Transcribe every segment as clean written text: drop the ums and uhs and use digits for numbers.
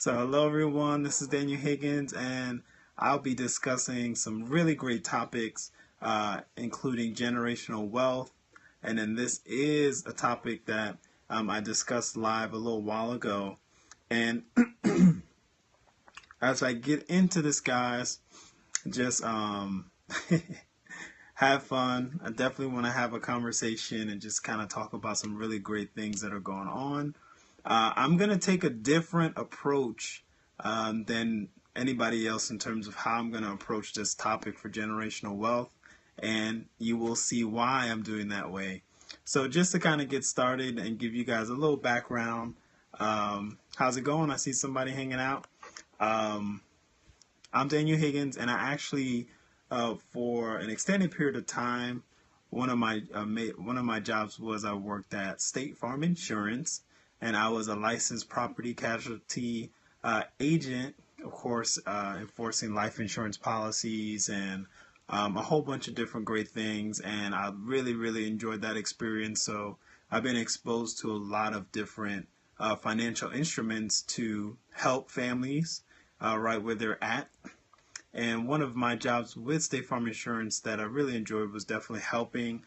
So hello everyone, this is Daniel Higgins and I'll be discussing some really great topics including generational wealth. And then this is a topic that I discussed live a little while ago. And as I get into this, guys, just have fun. I definitely want to have a conversation and just kind of talk about some really great things that are going on. I'm going to take a different approach than anybody else in terms of how I'm going to approach this topic for generational wealth, and you will see why I'm doing that way. So just to kind of get started and give you guys a little background, how's it going? I see somebody hanging out. Um, I'm Daniel Higgins, and I actually, for an extended period of time, one of my jobs was I worked at State Farm Insurance, and I was a licensed property casualty agent, of course, enforcing life insurance policies and a whole bunch of different great things. And I really, really enjoyed that experience. So I've been exposed to a lot of different financial instruments to help families right where they're at. And one of my jobs with State Farm Insurance that I really enjoyed was definitely helping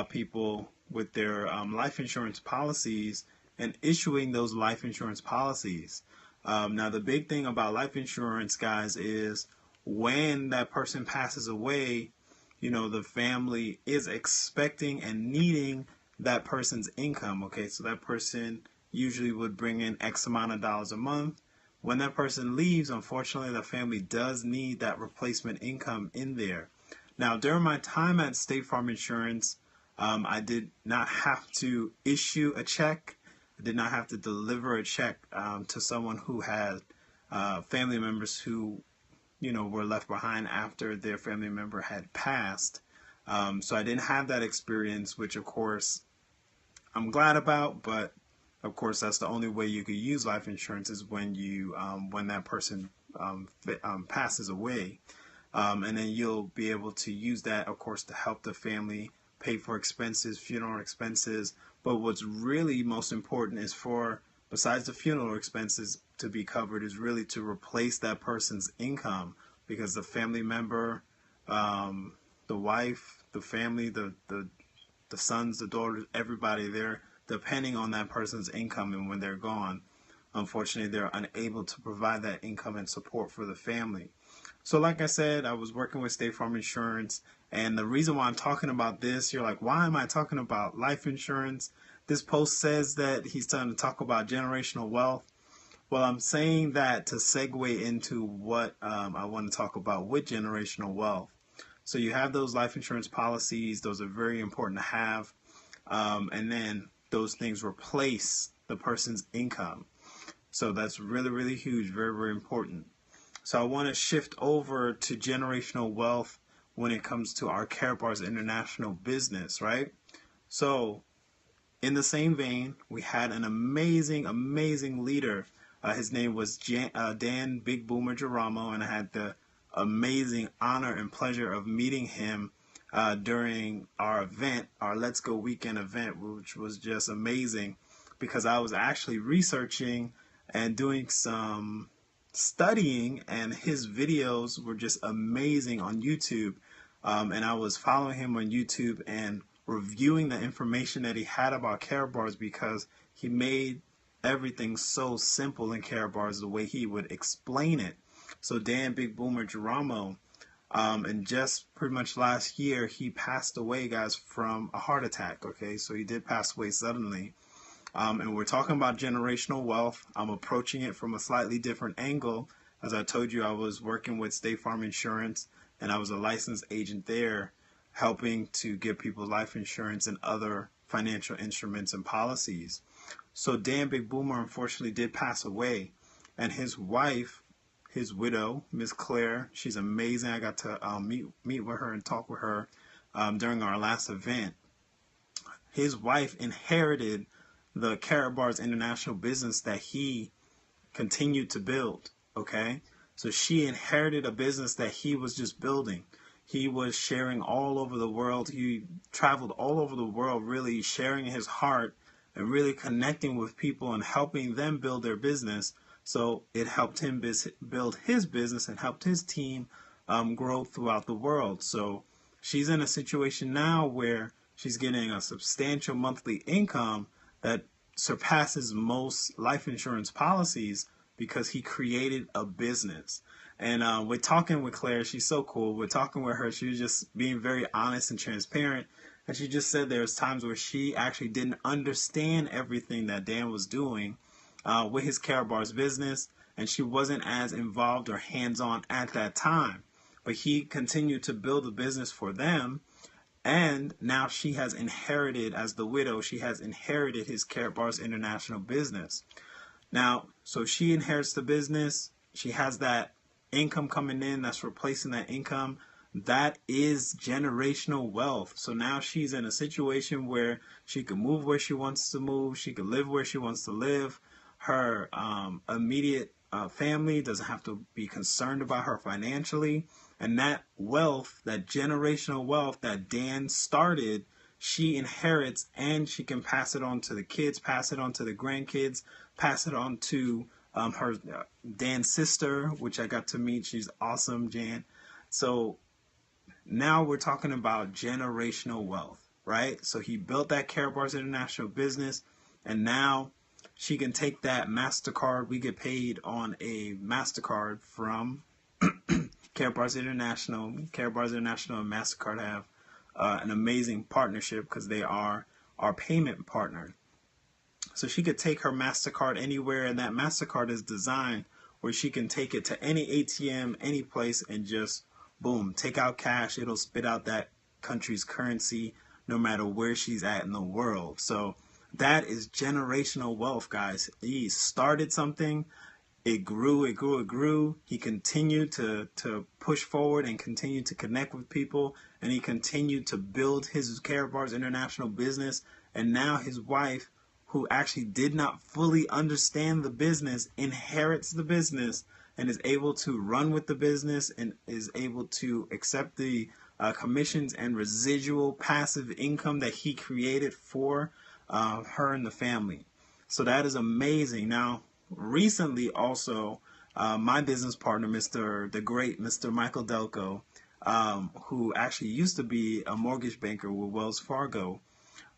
people with their life insurance policies and issuing those life insurance policies. Now, the big thing about life insurance, guys, is when that person passes away, the family is expecting and needing that person's income. Okay, so that person usually would bring in X amount of dollars a month. When that person leaves, unfortunately, the family does need that replacement income in there. Now, during my time at State Farm Insurance, I did not have to issue a check. I did not have to deliver a check to someone who had family members who, were left behind after their family member had passed. So I didn't have that experience, which, of course, I'm glad about, but of course, that's the only way you could use life insurance is when that person passes away, and then you'll be able to use that, of course, to help the family pay for expenses, funeral expenses. But what's really most important is besides the funeral expenses to be covered, is really to replace that person's income, because the family member, the wife, the family, the sons, the daughters, everybody there, depending on that person's income, and when they're gone, unfortunately, they're unable to provide that income and support for the family. So like I said, I was working with State Farm Insurance, and the reason why I'm talking about this, you're like, why am I talking about life insurance? This post says that he's trying to talk about generational wealth. Well, I'm saying that to segue into what I want to talk about with generational wealth. So you have those life insurance policies. Those are very important to have. And then those things replace the person's income. So that's really, really huge, very, very important. So I want to shift over to generational wealth when it comes to our Care Bars International business, right? So in the same vein, we had an amazing, amazing leader. His name was Dan Big Boomer Geramo, and I had the amazing honor and pleasure of meeting him during our event, our Let's Go Weekend event, which was just amazing because I was actually researching and doing some studying, and his videos were just amazing on YouTube. And I was following him on YouTube and reviewing the information that he had about Care Bars, because he made everything so simple in Care Bars the way he would explain it. So Dan Big Boomer Geramo, and just pretty much last year, he passed away, guys, from a heart attack. Okay, so he did pass away suddenly. And we're talking about generational wealth. I'm approaching it from a slightly different angle. As I told you, I was working with State Farm Insurance, and I was a licensed agent there, helping to give people life insurance and other financial instruments and policies. So Dan Big Boomer unfortunately did pass away, and his wife, his widow, Miss Claire, she's amazing. I got to meet with her and talk with her during our last event. His wife inherited the Care Bars International business that he continued to build. Okay, so she inherited a business that he was just building. He was sharing all over the world. He traveled all over the world, really sharing his heart and really connecting with people and helping them build their business So it helped him build his business and helped his team grow throughout the world. So she's in a situation now where she's getting a substantial monthly income that surpasses most life insurance policies because he created a business. And we're talking with Claire. She's so cool. We're talking with her. She was just being very honest and transparent. And she just said there's times where she actually didn't understand everything that Dan was doing with his Karatbars business. And she wasn't as involved or hands-on at that time. But he continued to build a business for them. And now she has inherited, as the widow, she has inherited his Karatbars International business. Now, so she inherits the business. She has that income coming in that's replacing that income. That is generational wealth. So now she's in a situation where she can move where she wants to move. She can live where she wants to live. Her immediate family doesn't have to be concerned about her financially. And that wealth, that generational wealth that Dan started, she inherits, and she can pass it on to the kids, pass it on to the grandkids, pass it on to her Dan's sister, which I got to meet. She's awesome, Jan. So now we're talking about generational wealth, right? So he built that Karatbars International business, and now she can take that MasterCard. We get paid on a MasterCard from Karatbars International. Karatbars International and MasterCard have an amazing partnership because they are our payment partner. So she could take her MasterCard anywhere, and that MasterCard is designed where she can take it to any ATM, any place, and just, boom, take out cash. It'll spit out that country's currency no matter where she's at in the world. So that is generational wealth, guys. He started something. It grew, it grew, it grew. He continued to push forward and continue to connect with people. And he continued to build his Karatbars International business. And now his wife, who actually did not fully understand the business, inherits the business and is able to run with the business and is able to accept the commissions and residual passive income that he created for her and the family. So that is amazing. Now, recently also, my business partner, the great Mr. Michael Delco, who actually used to be a mortgage banker with Wells Fargo,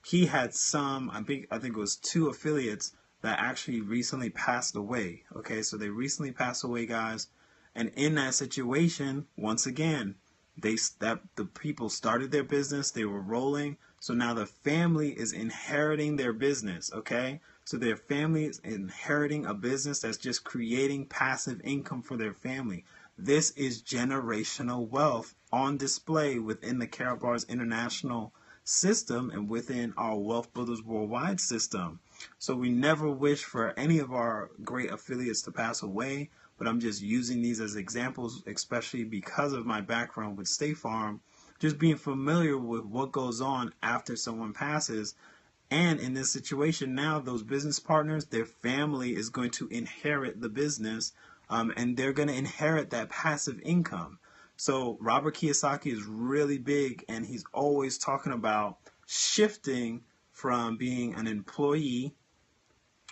he had I think it was 2 affiliates that actually recently passed away. Okay, so they recently passed away, guys. And in that situation, once again, the people started their business, they were rolling. So now the family is inheriting their business, okay? So their family is inheriting a business that's just creating passive income for their family. This is generational wealth on display within the Karatbars International system and within our Wealth Builders Worldwide system. So we never wish for any of our great affiliates to pass away, but I'm just using these as examples, especially because of my background with State Farm, just being familiar with what goes on after someone passes. And in this situation now, those business partners, their family is going to inherit the business, and they're going to inherit that passive income. So Robert Kiyosaki is really big, and he's always talking about shifting from being an employee,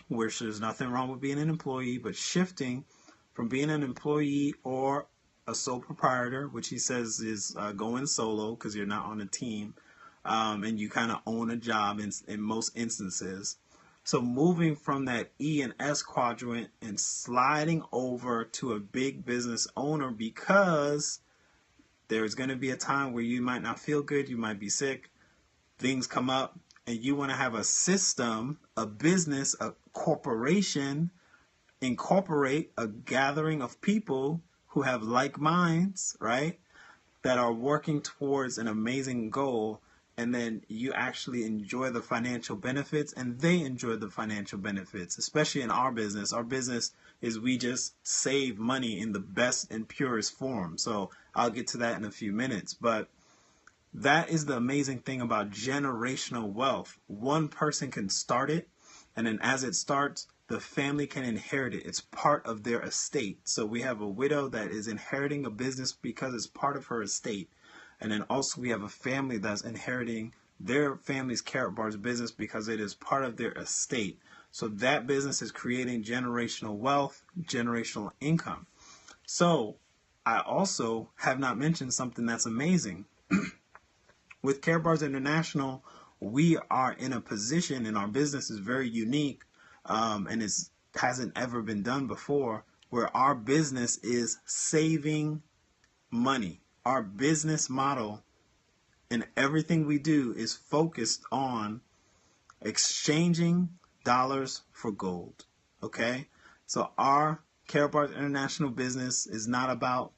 which there's nothing wrong with being an employee, but shifting from being an employee or a sole proprietor, which he says is going solo because you're not on a team, and you kind of own a job in most instances. So moving from that E and S quadrant and sliding over to a big business owner, because there's going to be a time where you might not feel good, you might be sick, things come up, and you want to have a system, a business, a corporation, incorporate a gathering of people who have like minds, right, that are working towards an amazing goal, and then you actually enjoy the financial benefits and they enjoy the financial benefits, especially in our business. Our business is we just save money in the best and purest form. So I'll get to that in a few minutes. But that is the amazing thing about generational wealth. One person can start it, and then as it starts, the family can inherit it. It's part of their estate. So we have a widow that is inheriting a business because it's part of her estate. And then also we have a family that's inheriting their family's Karatbars business because it is part of their estate. So that business is creating generational wealth, generational income. So I also have not mentioned something that's amazing. With Care Bars International, we are in a position, and our business is very unique, and it hasn't ever been done before, where our business is saving money. Our business model and everything we do is focused on exchanging dollars for gold. Okay? So our Care Bars International business is not about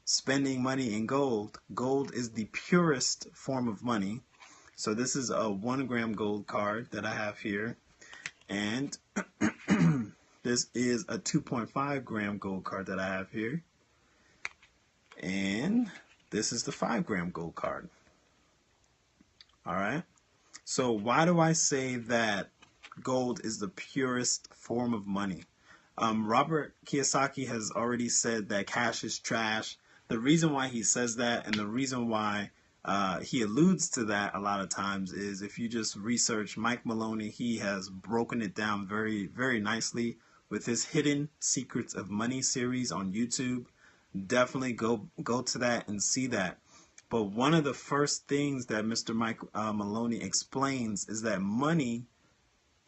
spending money in gold. Gold is the purest form of money. So this is a 1 gram gold card that I have here. And this is a 2.5 gram gold card that I have here. And this is the 5 gram gold card. All right. So why do I say that gold is the purest form of money? Robert Kiyosaki has already said that cash is trash. The reason why he says that, and the reason why he alludes to that a lot of times, is if you just research Mike Maloney, he has broken it down very, very nicely with his Hidden Secrets of Money series on YouTube. Definitely go to that and see that. But one of the first things that Mr. Mike Maloney explains is that money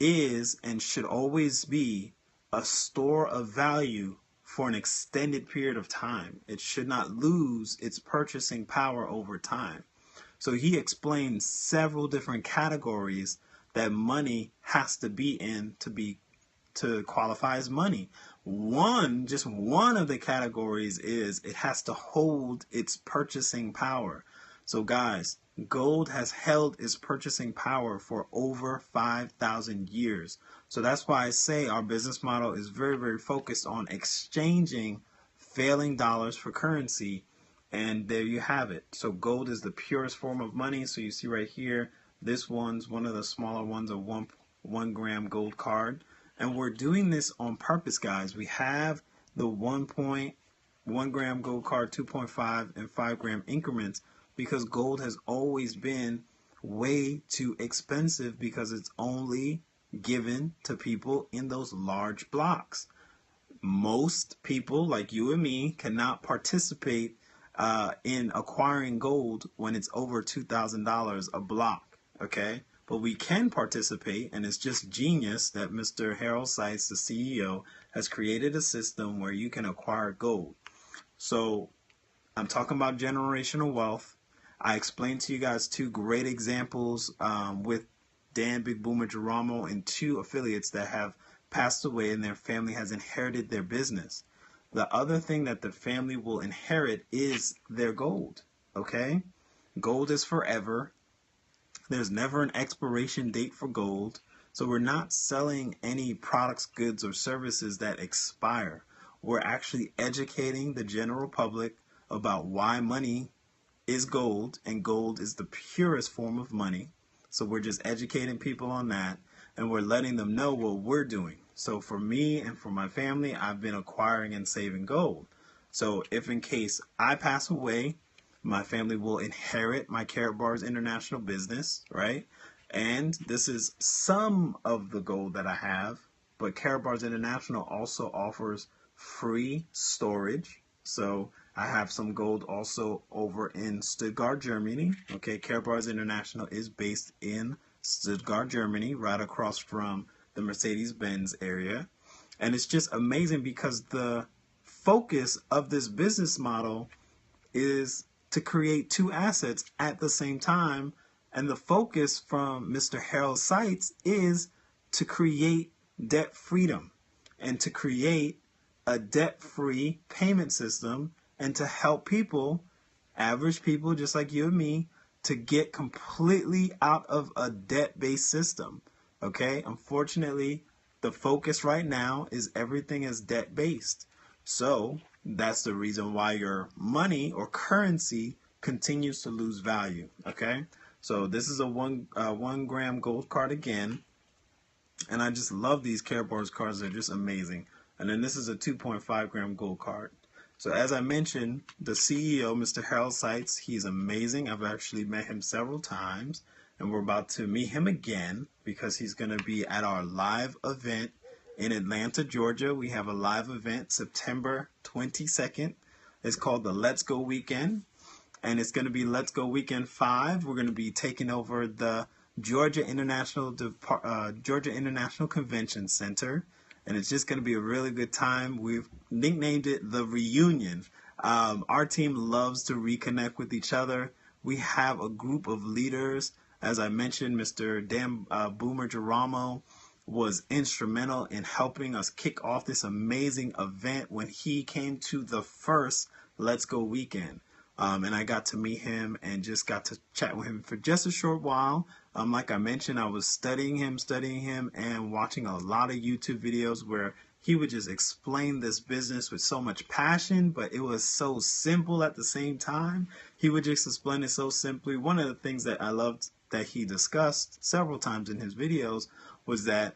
is and should always be a store of value for an extended period of time. It should not lose its purchasing power over time. So he explains several different categories that money has to be in to qualify as money. Just one of the categories is it has to hold its purchasing power. So guys, gold has held its purchasing power for over 5,000 years. So that's why I say our business model is very, very focused on exchanging failing dollars for currency. And there you have it. So gold is the purest form of money. So you see right here, this one's one of the smaller ones, a 1 gram gold card. And we're doing this on purpose, guys. We have the 1 gram gold card, 2.5 and 5 gram increments, because gold has always been way too expensive because it's only given to people in those large blocks. Most people like you and me cannot participate in acquiring gold when it's over $2,000 a block, okay? But we can participate, and it's just genius that Mr. Harold Seitz, the CEO, has created a system where you can acquire gold. So I'm talking about generational wealth. I explained to you guys 2 great examples with Dan Big Boomer Geramo and 2 affiliates that have passed away and their family has inherited their business. The other thing that the family will inherit is their gold, okay? Gold is forever. There's never an expiration date for gold. So we're not selling any products, goods, or services that expire. We're actually educating the general public about why money is gold, and gold is the purest form of money. So we're just educating people on that, and we're letting them know what we're doing. So for me and for my family, I've been acquiring and saving gold. So if in case I pass away, my family will inherit my Care Bars International business, right? And this is some of the gold that I have, but Care Bars International also offers free storage. So I have some gold also over in Stuttgart, Germany. Okay, Care Bars International is based in Stuttgart, Germany, right across from the Mercedes-Benz area. And it's just amazing because the focus of this business model is to create 2 assets at the same time. And the focus from Mr. Harold Seitz is to create debt freedom and to create a debt-free payment system and to help people, average people just like you and me, to get completely out of a debt-based system. Okay? Unfortunately, the focus right now is everything is debt-based. So that's the reason why your money or currency continues to lose value. Okay? So this is a 1 gram gold card again. And I just love these Care Bars cards. They're just amazing. And then this is a 2.5 gram gold card. So as I mentioned, the CEO, Mr. Harold Seitz, he's amazing. I've actually met him several times, and we're about to meet him again because he's going to be at our live event in Atlanta, Georgia. We have a live event September 22nd. It's called the Let's Go Weekend, and it's going to be Let's Go Weekend 5. We're going to be taking over the Georgia International Convention Center, and it's just going to be a really good time. We've nicknamed it the Reunion. Our team loves to reconnect with each other. We have a group of leaders. As I mentioned, Mr. Dan Boomer Geramo was instrumental in helping us kick off this amazing event when he came to the first Let's Go Weekend. And I got to meet him and just got to chat with him for just a short while. Like I mentioned, I was studying him, and watching a lot of YouTube videos where he would just explain this business with so much passion, but it was so simple at the same time. He would just explain it so simply. One of the things that I loved that he discussed several times in his videos was that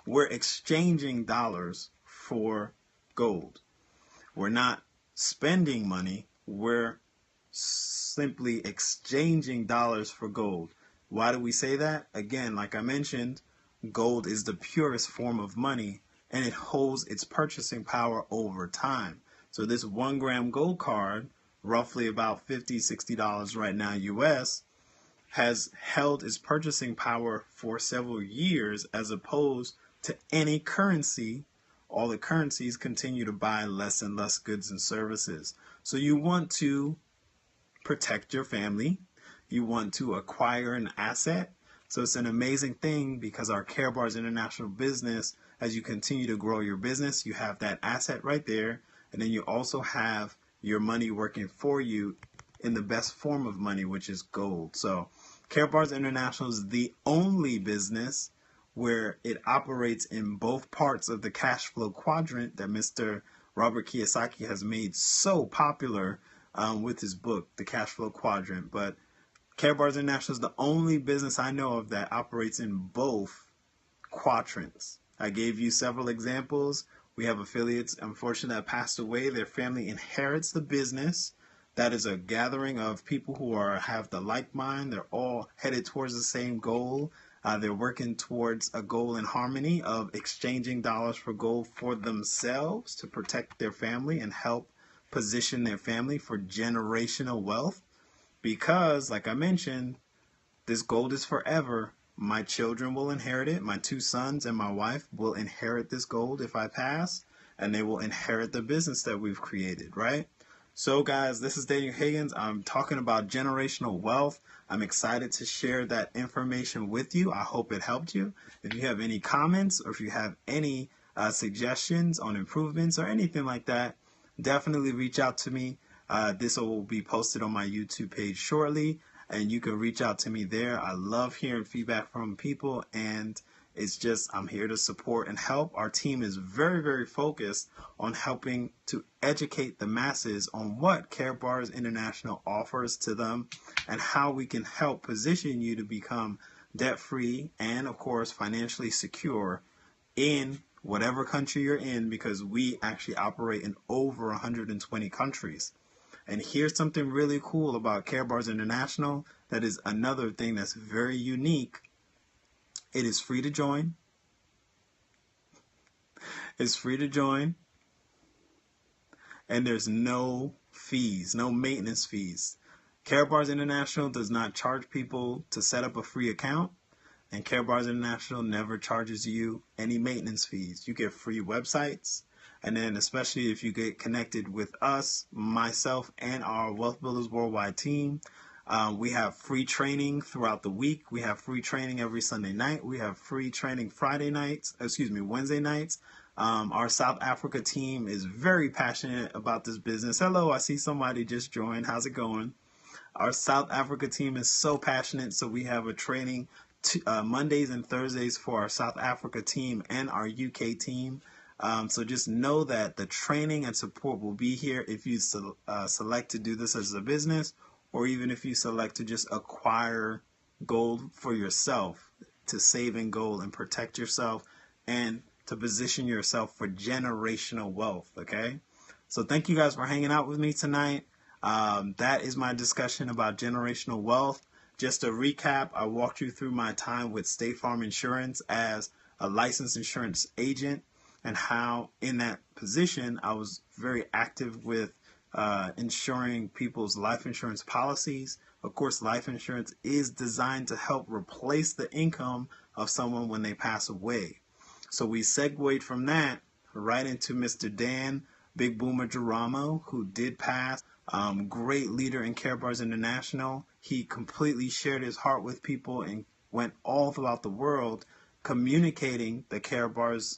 we're exchanging dollars for gold. We're not spending money. We're simply exchanging dollars for gold. Why do we say that? Again, like I mentioned, gold is the purest form of money, and it holds its purchasing power over time. So this 1 gram gold card, roughly about $50-$60 right now US, has held its purchasing power for several years, as opposed to any currency. All the currencies continue to buy less and less goods and services. So you want to protect your family. You want to acquire an asset. So it's an amazing thing because our Care Bars International business, as you continue to grow your business, you have that asset right there. And then you also have your money working for you in the best form of money, which is gold. So Care Bars International is the only business where it operates in both parts of the cash flow quadrant that Mr. Robert Kiyosaki has made so popular with his book, The Cash Flow Quadrant. But Care Bars International is the only business I know of that operates in both quadrants. I gave you several examples. We have affiliates, unfortunately, that passed away. Their family inherits the business. That is a gathering of people who have the like mind. They're all headed towards the same goal. They're working towards a goal in harmony of exchanging dollars for gold for themselves to protect their family and help position their family for generational wealth. Because, like I mentioned, this gold is forever. My children will inherit it. My 2 sons and my wife will inherit this gold if I pass, and they will inherit the business that we've created, right? So guys, this is Daniel Higgins. I'm talking about generational wealth. I'm excited to share that information with you. I hope it helped you. If you have any comments or if you have any suggestions on improvements or anything like that, definitely reach out to me. This will be posted on my YouTube page shortly, and you can reach out to me there. I love hearing feedback from people, and it's just, I'm here to support and help. Our team is very, very focused on helping to educate the masses on what Care Bars International offers to them and how we can help position you to become debt-free and, of course, financially secure in whatever country you're in, because we actually operate in over 120 countries. And here's something really cool about Care Bars International that is another thing that's very unique. It is free to join. It's free to join. And there's no fees, no maintenance fees. Care Bars International does not charge people to set up a free account. And Care Bars International never charges you any maintenance fees. You get free websites. And then especially if you get connected with us, myself, and our Wealth Builders Worldwide team, we have free training throughout the week. We have free training every Sunday night. We have free training Wednesday nights. Our South Africa team is very passionate about this business. Hello, I see somebody just joined. How's it going? Our South Africa team is so passionate, so we have a training Mondays and Thursdays for our South Africa team and our UK team. So just know that the training and support will be here if you select to do this as a business, or even if you select to just acquire gold for yourself, to save in gold and protect yourself and to position yourself for generational wealth, okay? So thank you guys for hanging out with me tonight. That is my discussion about generational wealth. Just to recap, I walked you through my time with State Farm Insurance as a licensed insurance agent, and how in that position I was very active with insuring people's life insurance policies. Of course, life insurance is designed to help replace the income of someone when they pass away. So we segued from that right into Mr. Dan Big Boomer Geramo, who did pass. Great leader in Care Bars International. He completely shared his heart with people and went all throughout the world communicating the Care Bars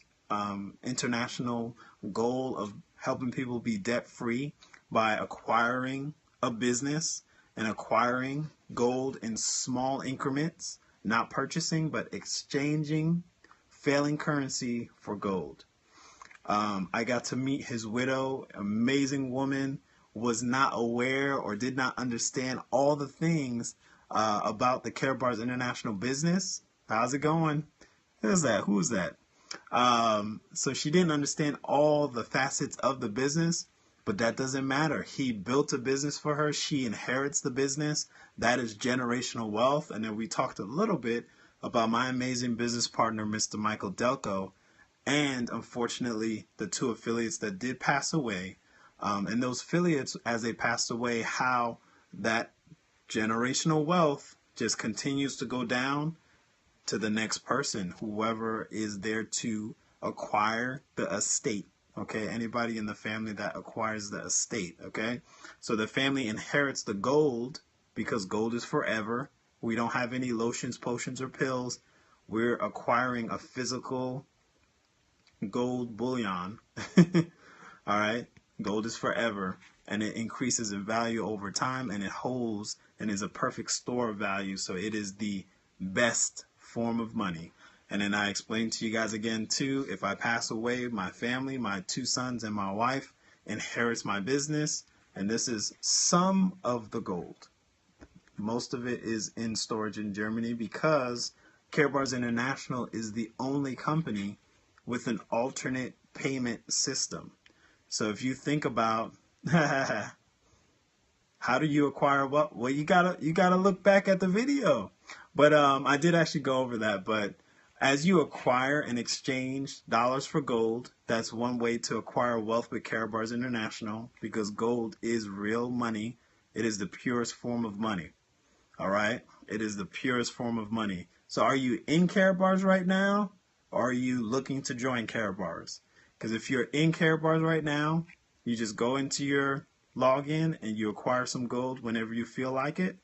international goal of helping people be debt free by acquiring a business and acquiring gold in small increments, not purchasing but exchanging failing currency for gold. I got to meet his widow, amazing woman, was not aware or did not understand all the things about the Care Bars International business. How's it going? Who's that? Who's that? So she didn't understand all the facets of the business, but that doesn't matter. He built a business for her. She inherits the business. That is generational wealth. And then we talked a little bit about my amazing business partner, Mr. Michael Delco, and unfortunately the two affiliates that did pass away. And those affiliates, as they passed away, how that generational wealth just continues to go down to the next person, whoever is there to acquire the estate. Okay, anybody in the family that acquires the estate. Okay, so the family inherits the gold because gold is forever. We don't have any lotions, potions, or pills. We're acquiring a physical gold bullion. All right, gold is forever, and it increases in value over time, and it holds and is a perfect store of value. So it is the best form of money. And then I explained to you guys again too, if I pass away, my family, my two sons and my wife inherits my business, and this is some of the gold. Most of it is in storage in Germany because Care Bars International is the only company with an alternate payment system. So if you think about how do you acquire what? Well, you gotta look back at the video. But I did actually go over that. But as you acquire and exchange dollars for gold, that's one way to acquire wealth with Care Bars International, because gold is real money. It is the purest form of money. All right? It is the purest form of money. So are you in Care Bars right now, or are you looking to join Care Bars? Because if you're in Care Bars right now, you just go into your login and you acquire some gold whenever you feel like it.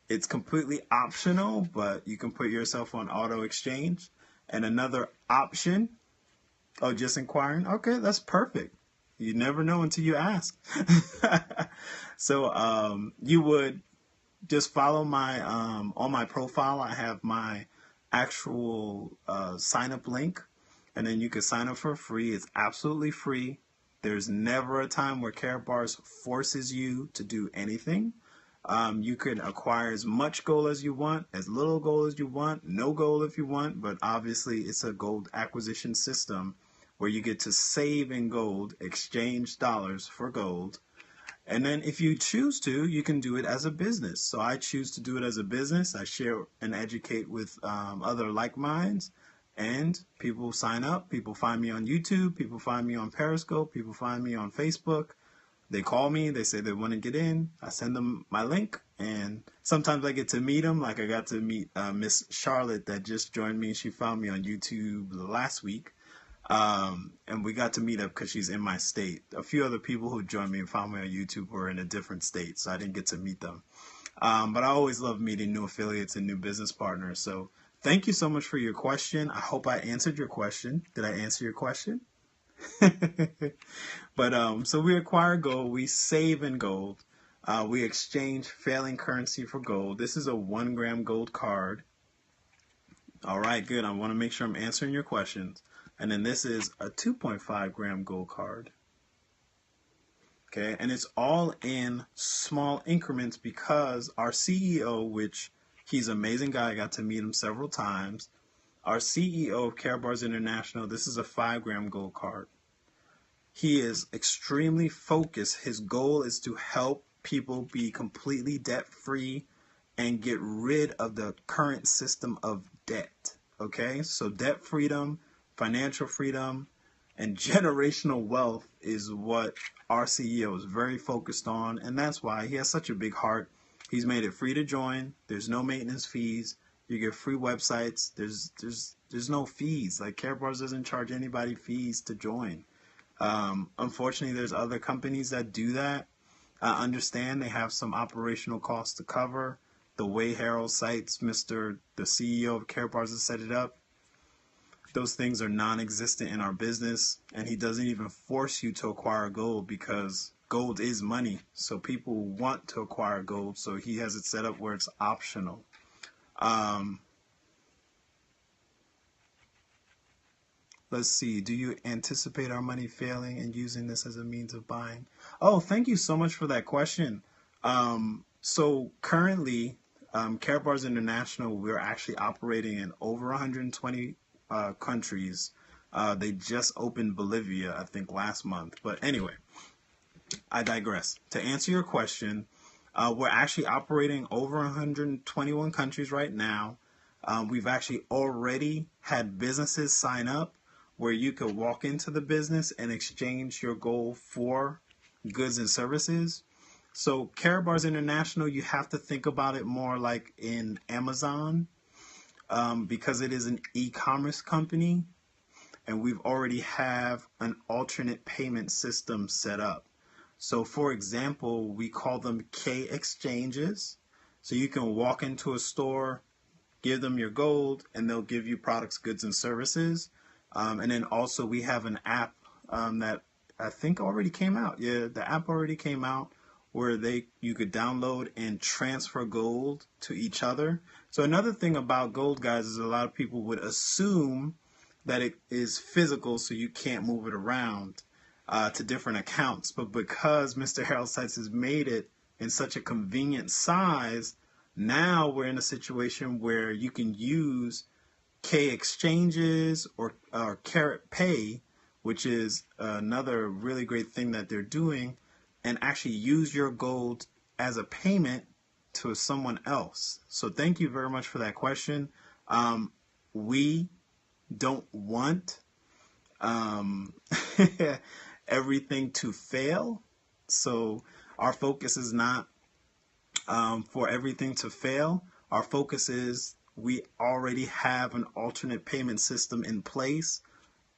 It's completely optional, but you can put yourself on auto exchange. And another option, oh, just inquiring. Okay, that's perfect. You never know until you ask. So you would just follow my, on my profile, I have my actual sign up link. And then you can sign up for free. It's absolutely free. There's never a time where Care Bars forces you to do anything. You can acquire as much gold as you want, as little gold as you want, no gold if you want, but obviously it's a gold acquisition system where you get to save in gold, exchange dollars for gold. And then if you choose to, you can do it as a business. So I choose to do it as a business. I share and educate with other like minds, and people sign up. People find me on YouTube. People find me on Periscope. People find me on Facebook. They call me, they say they want to get in, I send them my link, and sometimes I get to meet them. Like I got to meet Miss Charlotte that just joined me. She found me on YouTube last week, and we got to meet up because she's in my state. A few other people who joined me and found me on YouTube were in a different state, so I didn't get to meet them. But I always love meeting new affiliates and new business partners. So thank you so much for your question. I hope I answered your question. Did I answer your question? But so we acquire gold, we save in gold, we exchange failing currency for gold. This is a 1 gram gold card. All right, good. I want to make sure I'm answering your questions. And then this is a 2.5 gram gold card. Okay, and it's all in small increments because our CEO, which he's an amazing guy, I got to meet him several times. Our CEO of Care Bars International, this is a 5 gram gold card. He is extremely focused. His goal is to help people be completely debt free and get rid of the current system of debt. Okay, so debt freedom, financial freedom, and generational wealth is what our CEO is very focused on, and that's why he has such a big heart. He's made it free to join. There's no maintenance fees. You get free websites. There's no fees. Like Karatbars doesn't charge anybody fees to join. Unfortunately, there's other companies that do that. I understand they have some operational costs to cover. The way Harold cites the CEO of Karatbars has set it up, those things are non-existent in our business, and he doesn't even force you to acquire gold because gold is money. So people want to acquire gold, so he has it set up where it's optional. Let's see. Do you anticipate our money failing and using this as a means of buying? Oh, thank you so much for that question. So currently, Karatbars International, we're actually operating in over 120 countries. They just opened Bolivia, I think, last month. But anyway, I digress. To answer your question, we're actually operating over 121 countries right now. We've actually already had businesses sign up where you could walk into the business and exchange your gold for goods and services. So Karatbars International, you have to think about it more like in Amazon, because it is an e-commerce company, and we've already have an alternate payment system set up. So for example, we call them K exchanges. So you can walk into a store, give them your gold, and they'll give you products, goods, and services. And then also we have an app that I think already came out. Yeah, the app already came out where you could download and transfer gold to each other. So another thing about gold, guys, is a lot of people would assume that it is physical, so you can't move it around to different accounts. But because Mr. Harold Seitz has made it in such a convenient size, now we're in a situation where you can use K exchanges or Carat Pay, which is another really great thing that they're doing, and actually use your gold as a payment to someone else. So thank you very much for that question. We don't want everything to fail. So our focus is not for everything to fail. Our focus is we already have an alternate payment system in place.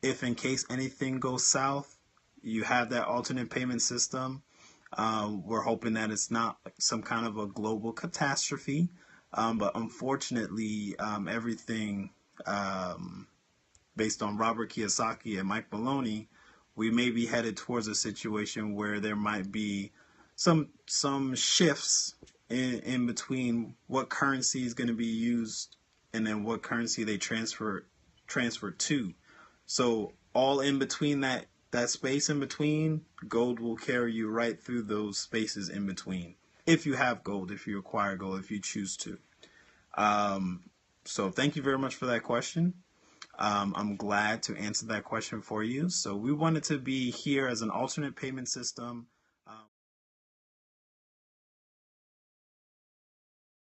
If in case anything goes south, you have that alternate payment system. We're hoping that it's not some kind of a global catastrophe, but unfortunately, everything based on Robert Kiyosaki and Mike Maloney, we may be headed towards a situation where there might be some shifts in between what currency is going to be used and then what currency they transfer to. So all in between that space in between, gold will carry you right through those spaces in between. If you have gold, if you acquire gold, if you choose to. So thank you very much for that question. I'm glad to answer that question for you. So we wanted to be here as an alternate payment system